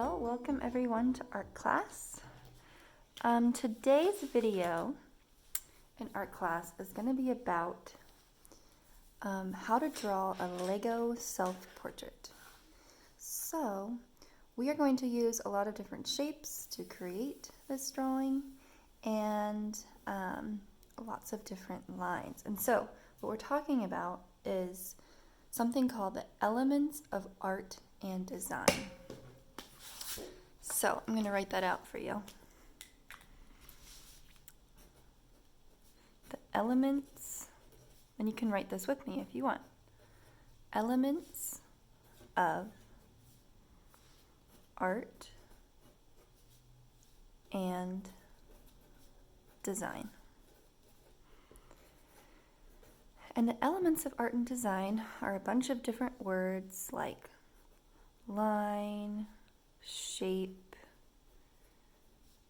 Well, welcome everyone to art class. Today's video in art class is going to be about how to draw a Lego self-portrait. So we are going to use a lot of different shapes to create this drawing and lots of different lines. And so what we're talking about is something called the elements of art and design. So I'm going to write that out for you. The elements, and you can write this with me if you want. Elements of art and design. And the elements of art and design are a bunch of different words like line, shape,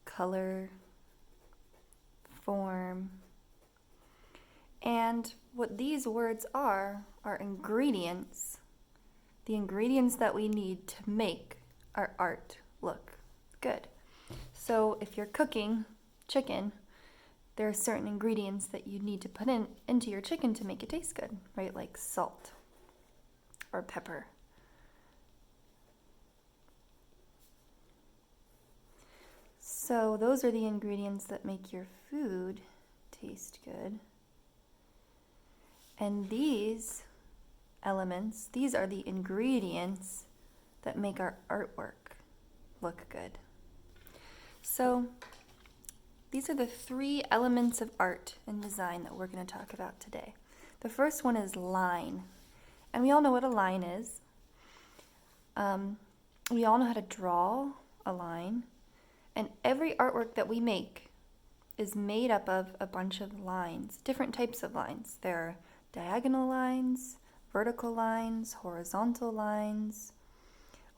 color, form, and what these words are ingredients, the ingredients that we need to make our art look good. So if you're cooking chicken, there are certain ingredients that you need to put into your chicken to make it taste good, right? Like salt or pepper. So those are the ingredients that make your food taste good. And these elements, these are the ingredients that make our artwork look good. So these are the three elements of art and design that we're going to talk about today. The first one is line. And we all know what a line is. We all know how to draw a line. And every artwork that we make is made up of a bunch of lines, different types of lines. There are diagonal lines, vertical lines, horizontal lines,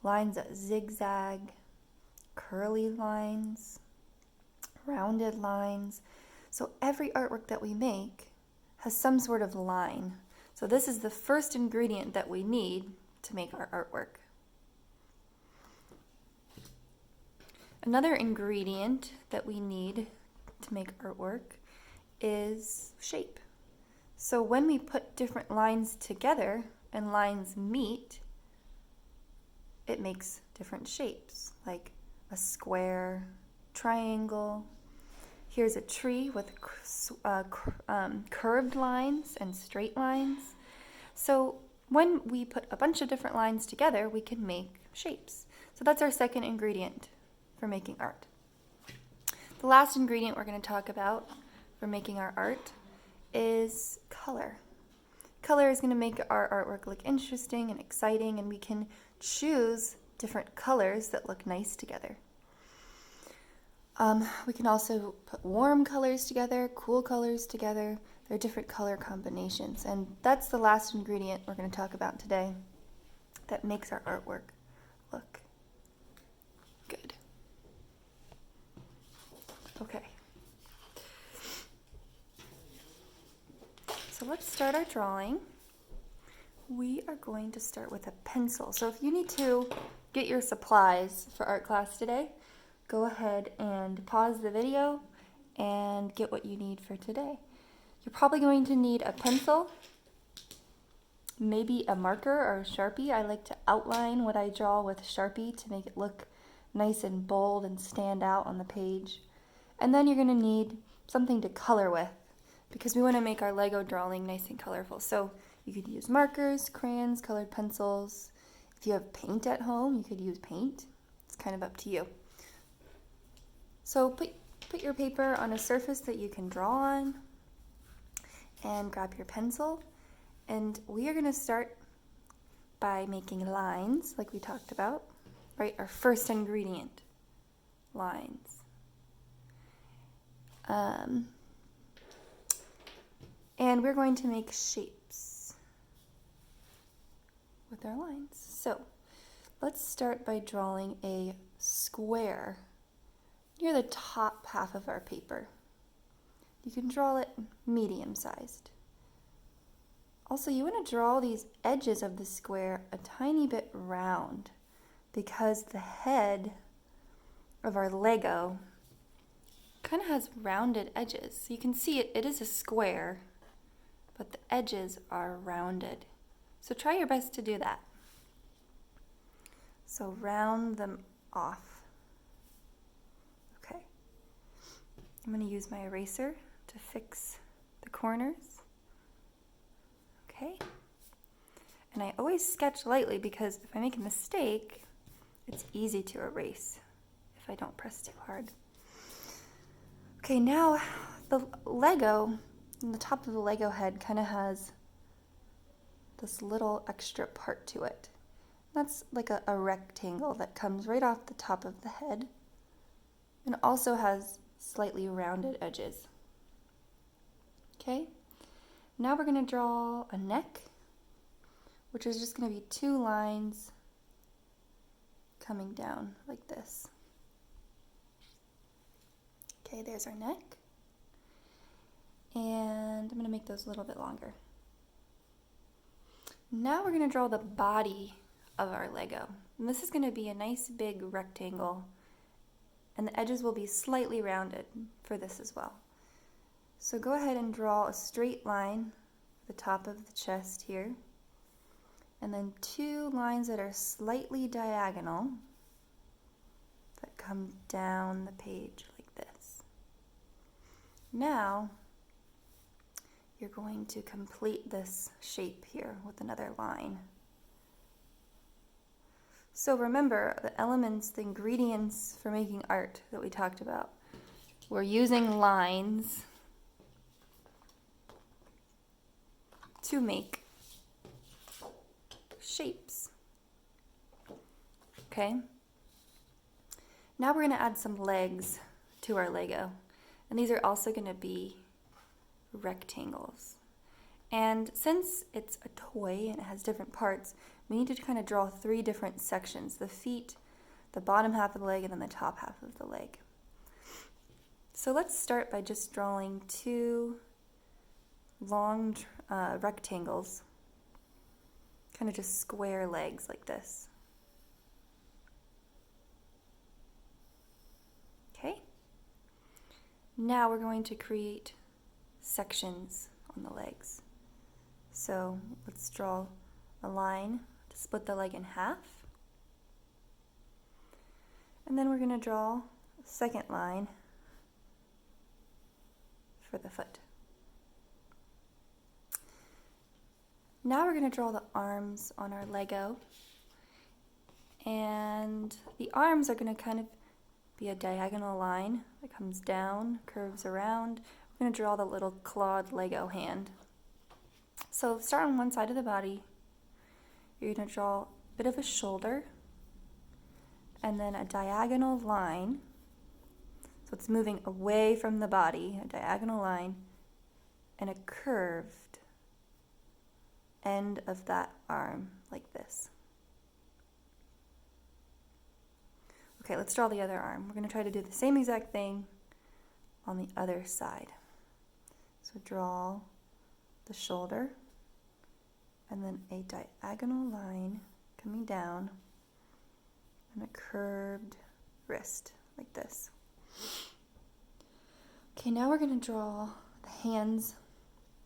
lines that zigzag, curly lines, rounded lines. So every artwork that we make has some sort of line. So this is the first ingredient that we need to make our artwork. Another ingredient that we need to make artwork is shape. So when we put different lines together and lines meet, it makes different shapes, like a square, triangle. Here's a tree with curved lines and straight lines. So when we put a bunch of different lines together, we can make shapes. So that's our second ingredient for making art. The last ingredient we're going to talk about for making our art is color. Color is going to make our artwork look interesting and exciting, and we can choose different colors that look nice together. We can also put warm colors together, cool colors together. There are different color combinations, and that's the last ingredient we're going to talk about today that makes our artwork look good. Okay. So let's start our drawing. We are going to start with a pencil. So if you need to get your supplies for art class today, go ahead and pause the video and get what you need for today. You're probably going to need a pencil, maybe a marker or a Sharpie. I like to outline what I draw with Sharpie to make it look nice and bold and stand out on the page. And then you're going to need something to color with because we want to make our Lego drawing nice and colorful. So you could use markers, crayons, colored pencils. If you have paint at home, you could use paint. It's kind of up to you. So put your paper on a surface that you can draw on and grab your pencil. And we are going to start by making lines like we talked about, right? Our first ingredient, lines. And we're going to make shapes with our lines. So let's start by drawing a square near the top half of our paper. You can draw it medium-sized. Also, you want to draw these edges of the square a tiny bit round because the head of our Lego kind of has rounded edges. You can see it is a square, but the edges are rounded. So try your best to do that. So round them off. Okay. I'm going to use my eraser to fix the corners. Okay. And I always sketch lightly because if I make a mistake, it's easy to erase if I don't press too hard. Okay, now the Lego, the top of the Lego head kind of has this little extra part to it. That's like a rectangle that comes right off the top of the head and also has slightly rounded edges. Okay, now we're going to draw a neck, which is just going to be 2 lines coming down like this. Okay, there's our neck. And I'm going to make those a little bit longer. Now we're going to draw the body of our Lego. And this is going to be a nice big rectangle, and the edges will be slightly rounded for this as well. So go ahead and draw a straight line at the top of the chest here, and then 2 lines that are slightly diagonal that come down the page like this. Now you're going to complete this shape here with another line. So remember the elements, the ingredients for making art that we talked about. We're using lines to make shapes. Okay? Now we're going to add some legs to our Lego. And these are also going to be rectangles. And since it's a toy and it has different parts, we need to kind of draw 3 different sections: the feet, the bottom half of the leg, and then the top half of the leg. So let's start by just drawing 2 long rectangles, kind of just square legs like this. Okay. Now we're going to create sections on the legs. So let's draw a line to split the leg in half. And then we're going to draw a second line for the foot. Now we're going to draw the arms on our Lego. And the arms are going to kind of be a diagonal line that comes down, curves around. We're going to draw the little clawed Lego hand. So start on one side of the body. You're going to draw a bit of a shoulder and then a diagonal line. So it's moving away from the body, a diagonal line, and a curved end of that arm like this. Okay, let's draw the other arm. We're going to try to do the same exact thing on the other side. So draw the shoulder and then a diagonal line coming down and a curved wrist like this. Okay, now we're going to draw the hands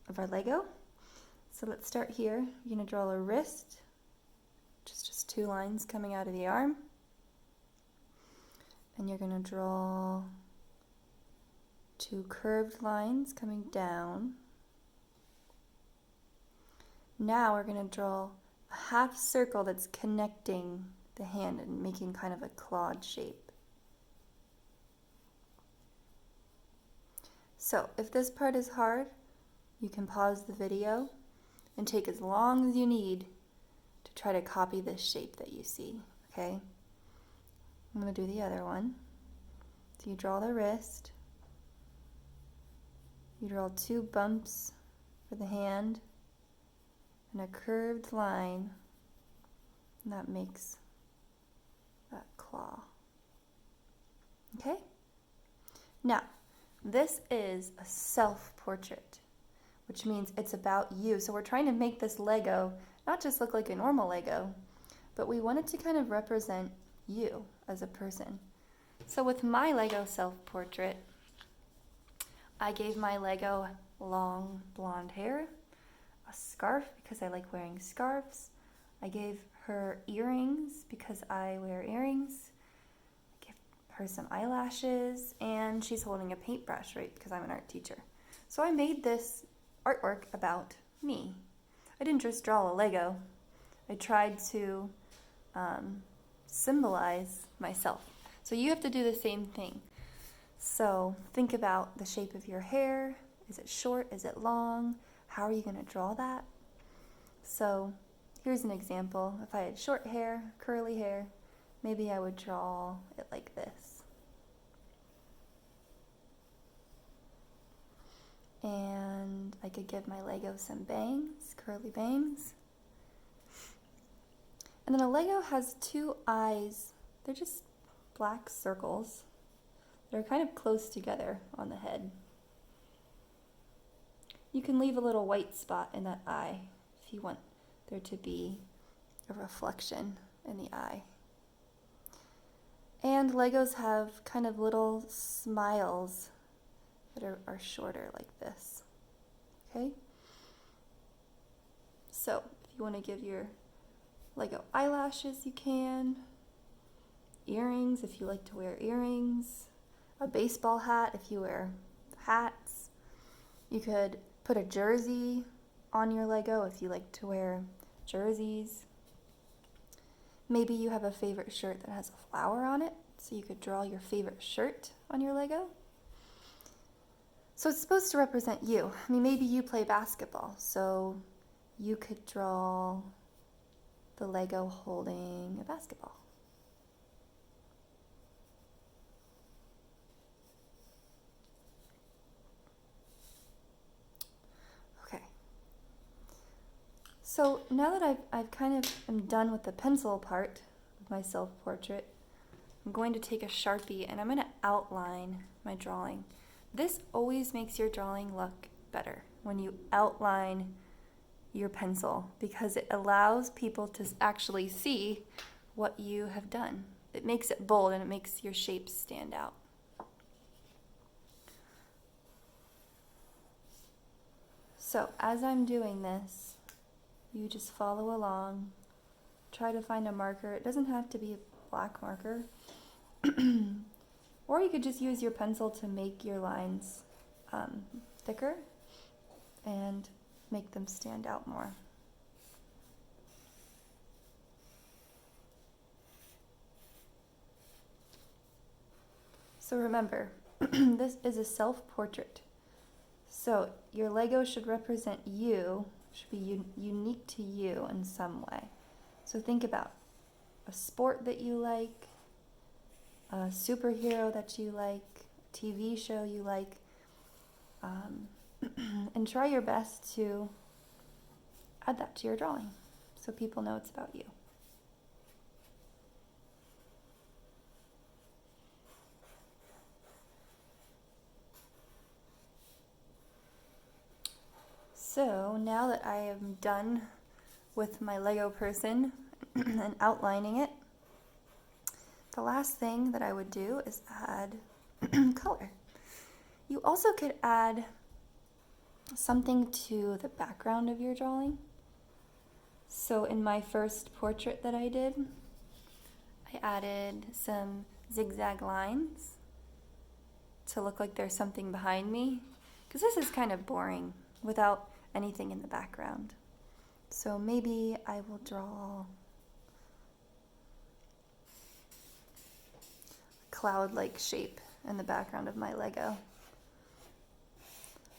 of our Lego. So let's start here. You're going to draw a wrist, just 2 lines coming out of the arm. And you're going to draw 2 curved lines coming down. Now we're going to draw a half circle that's connecting the hand and making kind of a clawed shape. So if this part is hard, you can pause the video and take as long as you need to try to copy this shape that you see, okay? I'm going to do the other one. So you draw the wrist, you draw 2 bumps for the hand, and a curved line, and that makes that claw. Okay? Now, this is a self-portrait, which means it's about you. So we're trying to make this Lego not just look like a normal Lego, but we want it to kind of represent you as a person. So with my Lego self-portrait, I gave my Lego long blonde hair, a scarf because I like wearing scarves. I gave her earrings because I wear earrings. I gave her some eyelashes, and she's holding a paintbrush, right, because I'm an art teacher. So I made this artwork about me. I didn't just draw a Lego. I tried to symbolize myself. So you have to do the same thing. So think about the shape of your hair. Is it short? Is it long? How are you going to draw that? So here's an example. If I had short hair, curly hair, maybe I would draw it like this. And I could give my Lego some bangs, curly bangs. And then a Lego has two eyes. They're just black circles. They're kind of close together on the head. You can leave a little white spot in that eye if you want there to be a reflection in the eye. And Legos have kind of little smiles that are shorter like this. Okay? So if you want to give your Lego eyelashes, you can. Earrings if you like to wear earrings. A baseball hat if you wear hats. You could put a jersey on your Lego if you like to wear jerseys. Maybe you have a favorite shirt that has a flower on it, so you could draw your favorite shirt on your Lego. So it's supposed to represent you. I mean, maybe you play basketball, so you could draw the Lego holding a basketball. So now that I've kind of am done with the pencil part of my self-portrait, I'm going to take a Sharpie and I'm going to outline my drawing. This always makes your drawing look better when you outline your pencil because it allows people to actually see what you have done. It makes it bold and it makes your shapes stand out. So as I'm doing this, you just follow along, try to find a marker. It doesn't have to be a black marker. Or you could just use your pencil to make your lines thicker and make them stand out more. So remember, this is a self-portrait. So your Lego should represent you, should be unique to you in some way. So think about a sport that you like, a superhero that you like, a TV show you like, and try your best to add that to your drawing so people know it's about you. So now that I am done with my Lego person and outlining it, the last thing that I would do is add color. You also could add something to the background of your drawing. So in my first portrait that I did, I added some zigzag lines to look like there's something behind me, because this is kind of boring without anything in the background. So maybe I will draw a cloud-like shape in the background of my Lego.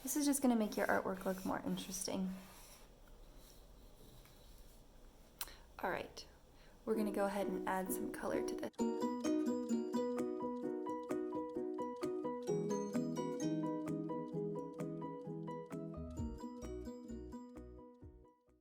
This is just going to make your artwork look more interesting. All right, we're going to go ahead and add some color to this.